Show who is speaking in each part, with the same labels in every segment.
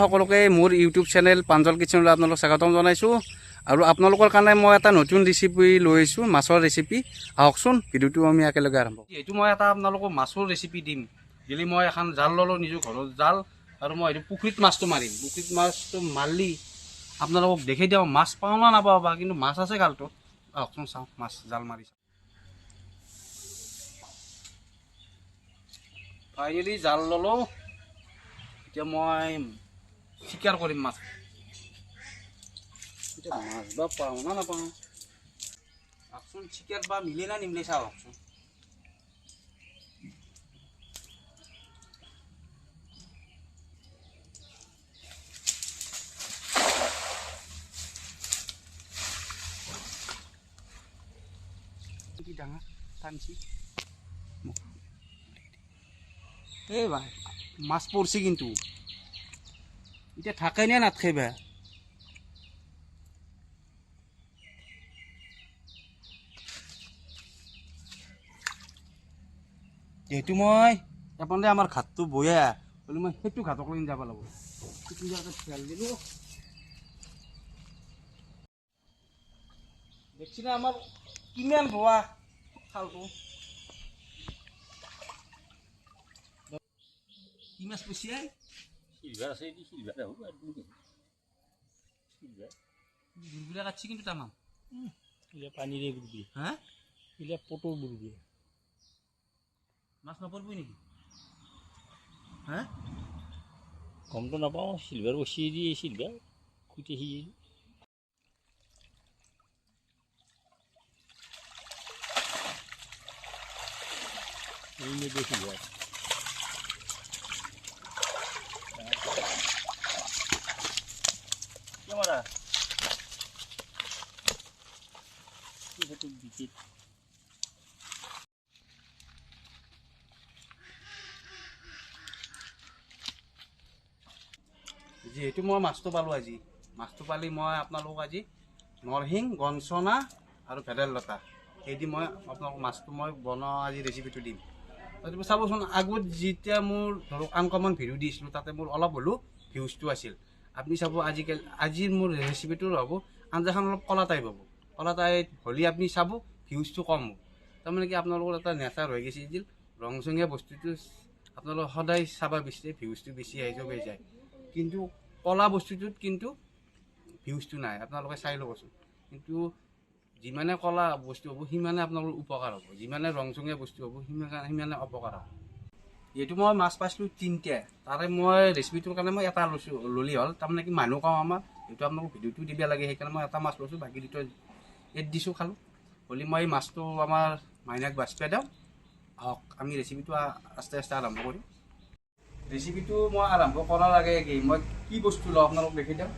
Speaker 1: সকলোকে মোৰ YouTube channel Pranjal কিচেনলৈ আপোনালোকক স্বাগতম জনাইছোঁ। আৰু আপোনালোকৰ কাৰণে মই এটা নতুন ৰেচিপি লৈ আহিছোঁ, মাছৰ ৰেচিপি। আহকচোন ভিডিঅ'টো আমি একেলগে আৰম্ভ কৰোঁ। এইটো মই এটা আপোনালোকক মাছৰ ৰেচিপি দিম। দিলি মই এখন জাল ল'লোঁ, নিজৰ ঘৰৰ জাল, আৰু মই এইটো পুখুৰীত মাছটো মাৰিম। পুখুৰীত মাছটো মাৰিলি আপোনালোকক দেখি দিওঁ মাছ পাওঁ না নাপাওঁ বা, কিন্তু মাছ আছে গালটোত। আহকচোন চাওঁ মাছ জাল মাৰিছোঁ। ফাইনেলি জাল ল'লোঁ, এতিয়া মই চিকাৰ কৰিম মাছ। এতিয়া মাছ বা পাওঁ না নাপাওঁ, আহকচোন চিকাৰ বা মিলে না নিমিলে চাওঁ। আহকচোন কি ডাঙৰ টানছি এই ভাই, মাছ পড়ছে কিন্তু এটা থাকে না নাথাকিবা। যেহেতু মই এপনে আমাৰ ঘাটটো বয়া বুলি মই সেইটো ঘাটক লৈ যাব লাগিব। সেইটো জায়গাত খেয়াল দিলোঁ, দেখছি না আমাৰ কিমান ভুৱা খালটো। কি মাছ পচিয়াই
Speaker 2: সিলভাৰ আছে, সিলভাৰ হ'ব আৰু সিলভাৰ
Speaker 1: গুৰগুৰা কাটছি কিন্তু তামাম।
Speaker 2: এতিয়া পানীৰে বুৰবি,
Speaker 1: হা
Speaker 2: এতিয়া পটৰ বুৰবি।
Speaker 1: মাছ নপৰিবই নেকি? হা
Speaker 2: গমটো নাপাওঁ, সিলভাৰ বচি দিয়ে, সিলভাৰ খুটি সিয়ে সিলভাৰ কেমেৰা বিকেট
Speaker 1: যিহেতু মই মাছটো পালোঁ আজি, মাছটো পালি মই আপোনালোকক আজি নৰসিংহ, গঞ্চনা আৰু ভেদাইলতা সেইদি মই আপোনালোকক মাছটো মই বনোৱা আজি ৰেচিপিটো দিম। তুমি চাবচোন, আগত যেতিয়া মোৰ ধৰক আনকমন ভিডিঅ' দিছিলোঁ তাতে মোৰ অলপ হ'লেও ভিউজটো আছিল। আপুনি চাব আজিকালি আজিৰ মোৰ ৰেচিপিটোৰ হ'ব আঞ্জাখন অলপ কলা টাইপ হ'ব। কলা টাইপ হ'লে আপুনি চাব ভিউজটো কম হ'ব। তাৰমানে কি আপোনালোকৰ এটা নেচাৰ হৈ গৈছে যে ৰংচঙীয়া বস্তুটো আপোনালোকে সদায় চাব বিচাৰে, ভিউজটো বেছি আহি যায়। কিন্তু কলা বস্তুটোত কিন্তু ভিউজটো নাই, আপোনালোকে চাই ল'বচোন। কিন্তু যিমানে কলা বস্তু হ'ব সিমানে আপোনালোকৰ উপকাৰ হ'ব, যিমানে ৰংচঙীয়া বস্তু হ'ব সিমানে অপকাৰ হ'ব। যিহেতু মই মাছ পাইছিলোঁ 3টা, তাৰে মই ৰেচিপিটোৰ কাৰণে মই এটা লৈছোঁ, ল'লি হ'ল। তাৰমানে কি মানুহ কওঁ আমাৰ, যিহেতু আপোনালোকক ভিডিঅ'টো দিব লাগে, সেইকাৰণে মই এটা মাছ লৈছোঁ, বাকী দুটা এড দিছোঁ খালোঁ। হ'লে মই এই মাছটো আমাৰ মাইনাক বাচিব দিওঁ। আহক আমি ৰেচিপিটো আস্তে আস্তে আৰম্ভ কৰিম। ৰেচিপিটো মই আৰম্ভ কৰাৰ আগে মই কি বস্তু লওঁ আপোনালোকক দেখি দিওঁ।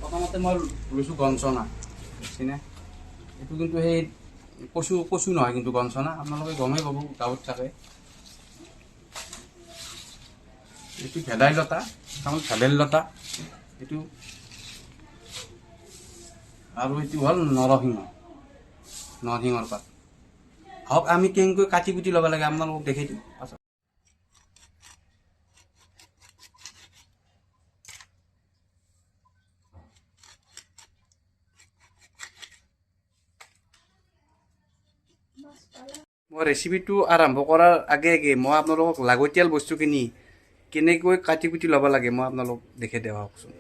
Speaker 1: প্ৰথমতে মই লৈছোঁ গঞ্চনা, বুজিছেনে? এইটো কিন্তু সেই কচু নহয় কিন্তু গঞ্চনা, আপোনালোকে গমেই পাব গাঁৱত থাকে। এইটো ভেদাইলতা, ভেদাইলতা এইটো, আৰু এইটো হ'ল নৰসিংহৰ পাত। হওক আমি কেনেকৈ কাটি কুটি ল'ব লাগে আপোনালোকক দেখি দিওঁ পাছত। মই ৰেচিপিটো আৰম্ভ কৰাৰ আগে মই আপোনালোকক লাগতিয়াল বস্তুখিনি কেনেকৈ কাটি কুটি ল'ব লাগে মই আপোনালোকক দেখি দিওঁ। আহকচোন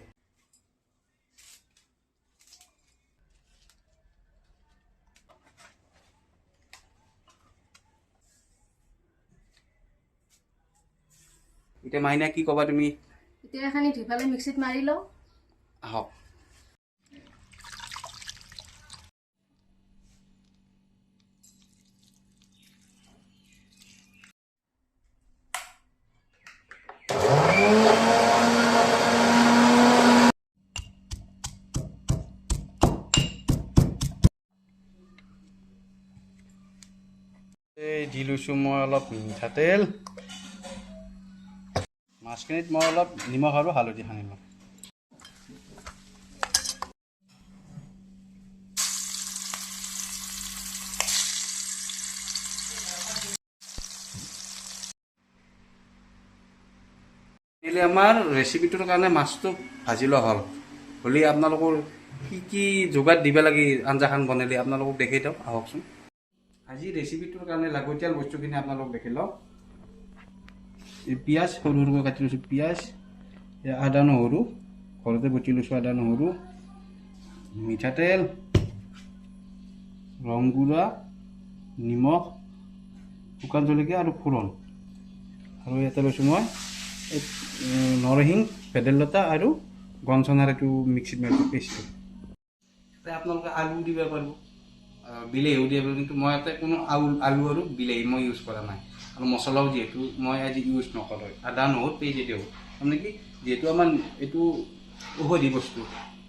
Speaker 1: এতিয়া মাইনা কি ক'বা তুমি?
Speaker 3: এতিয়া এখানি ধুই পেলাই মিক্সিত মাৰি লওঁ।
Speaker 1: আহক দি লৈছোঁ মই অলপ মিঠাতেল, মাছখিনিত মই অলপ নিমখ আৰু হালধি সানি লওঁ। ফাইনেলি আমাৰ ৰেচিপিটোৰ কাৰণে মাছটো ভাজি লোৱা হ'ল হ'লে আপোনালোকৰ কি কি যোগাৰ দিব লাগে আঞ্জাখন বনালে আপোনালোকক দেখি দিওঁ আহকচোন। আজি ৰেচিপিটোৰ কাৰণে লাগতিয়াল বস্তুখিনি আপোনালোক দেখি লওক। পিঁয়াজ সৰু সৰুকৈ কাটি লৈছোঁ, পিঁয়াজ, আদা নহৰু ঘৰতে বটি লৈছোঁ, আদা নহৰু, মিঠাতেল, ৰং গুড়া, নিমখ, শুকান জলকীয়া আৰু ফোৰণ। আৰু ইয়াতে লৈছোঁ মই নৰসিংহ, ভেদাইলতা আৰু গঞ্চনাৰ এইটো মিক্সিত মাৰি পেষ্টটো। তাতে আপোনালোকে আলু দিব পাৰিব, বিলাহীও দিব পাৰিব, কিন্তু মই ইয়াতে কোনো আলু আৰু বিলাহী মই ইউজ কৰা নাই। আৰু মছলাও যিহেতু মই আজি ইউজ নকৰোঁ, আদা নহৰু পেষ্ট দিওঁ। তাৰমানে কি যিহেতু আমাৰ এইটো ঔষধি বস্তু,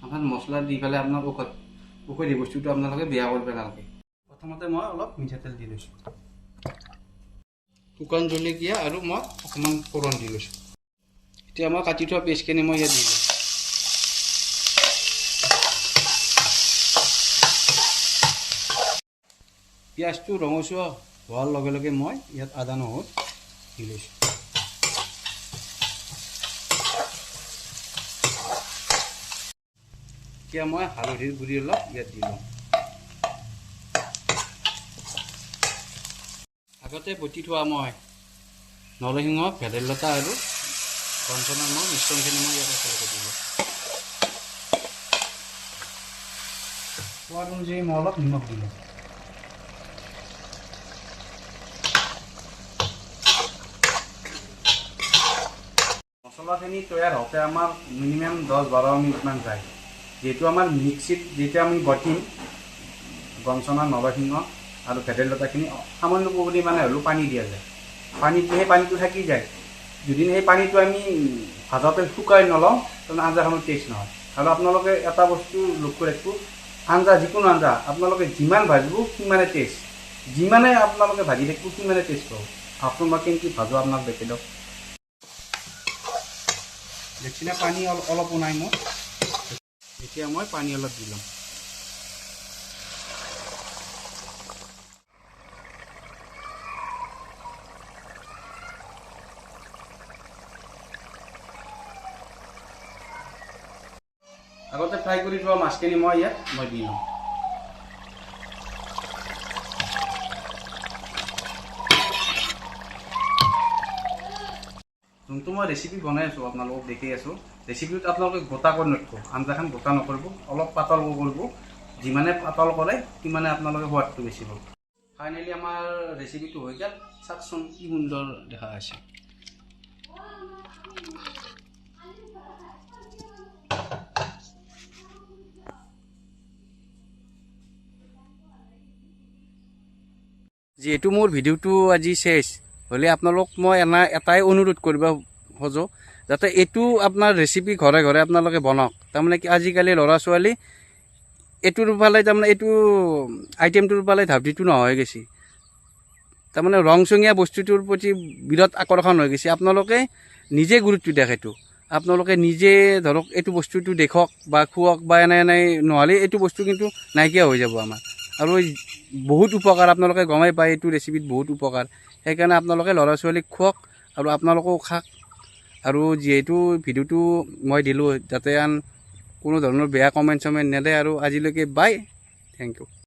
Speaker 1: আপোনাৰ মছলা দি পেলাই আপোনাৰ ঔষধি বস্তুটো আপোনালোকে বেয়া কৰিব নালাগে। প্ৰথমতে মই অলপ মিঠাতেল দি লৈছোঁ, শুকান জলকীয়া আৰু মই অকণমান ফোৰণ দি লৈছোঁ। এতিয়া মই কাটি থোৱা পেষ্টখিনি মই ইয়াত দিলোঁ। পিঁয়াজটো ৰঙচুৱা হোৱাৰ লগে লগে মই ইয়াত আদা নহৰু দি লৈছোঁ। এতিয়া মই হালধিৰ গুড়ি অলপ ইয়াত দি লওঁ। আগতে বটি থোৱা মই নৰসিংহ, ভেদাইলতা আৰু গঞ্চনাৰ মই মিশ্ৰণখিনি মই ইয়াত একেলগে দিলোঁ। সোৱাদ অনুযায়ী মই অলপ নিমখ দিলোঁ। মছলাখিনি তৈয়াৰ হওঁতে আমাৰ মিনিমাম 10-12 মিনিটমান যায়। যিহেতু আমাৰ মিক্সিত যেতিয়া আমি বটিম গঞ্চনা, নৰসিংহ আৰু ভেদাইলতাখিনি সামান্য পৰিমাণে হ'লেও পানী দিয়া যায়। সেই পানীটো থাকি যায়। যদি সেই পানীটো আমি ভাজোঁতে শুকাই নলওঁ তেনে আঞ্জাখনৰ টেষ্ট নহয়। আৰু আপোনালোকে এটা বস্তু লক্ষ্য ৰাখিব, আঞ্জা যিকোনো আঞ্জা আপোনালোকে যিমান ভাজিব সিমানে টেষ্ট, যিমানে আপোনালোকে ভাজি থাকিব সিমানে টেষ্ট পাব। ভাবচোন মই কেনেকৈ ভাজোঁ আপোনাক দেখি দিয়ক। দেখিলে পানী অলপো নাই মোৰ। এতিয়া মই পানী অলপ দি ল'ম। আগতে ফ্ৰাই কৰি থোৱা মাছখিনি মই ইয়াত দি লওঁ। যোনটো মই ৰেচিপি বনাই আছোঁ আপোনালোকক দেখি আছোঁ, ৰেচিপিটোত আপোনালোকে গোটা কৰি নথব, আঞ্জাখন গোটা নকৰিব, অলপ পাতল কৰিব। যিমানে পাতল কৰে সিমানে আপোনালোকে সোৱাদটো বেছি পাব। ফাইনেলি আমাৰ ৰেচিপিটো হৈ গ'ল। চাওকচোন কি সুন্দৰ দেখা হৈছে। যিহেতু মোৰ ভিডিঅ'টো আজি শেষ হ'লে আপোনালোক মই এটাই অনুৰোধ কৰিব খোজোঁ, যাতে এইটো আপোনাৰ ৰেচিপি ঘৰে ঘৰে আপোনালোকে বনাওক। তাৰমানে কি আজিকালি ল'ৰা ছোৱালী এইটোৰ ফালে তাৰমানে এইটো আইটেমটোৰ ফালে ধাউতিটো নোহোৱা হৈ গৈছে। তাৰমানে ৰংচঙীয়া বস্তুটোৰ প্ৰতি বিৰাট আকৰ্ষণ হৈ গৈছে। আপোনালোকে নিজে গুৰুত্ব দিয়ক এইটো। আপোনালোকে নিজে ধৰক এইটো বস্তুটো দেখক বা খুৱাওক বা এনে নহ'লে এইটো বস্তু কিন্তু নাইকিয়া হৈ যাব আমাৰ। আৰু বহুত উপকাৰ আপোনালোকে গমেই পায়, এইটো ৰেচিপিত বহুত উপকাৰ। সেইকাৰণে আপোনালোকে ল'ৰা ছোৱালীক খুৱাওক আৰু আপোনালোকেও খাওক। আৰু যিহেতু ভিডিঅ'টো মই দিলোঁ, যাতে কোনো ধৰণৰ বেয়া কমেণ্ট চমেণ্ট নেদে। আৰু আজিলৈকে বাই, থেংক ইউ।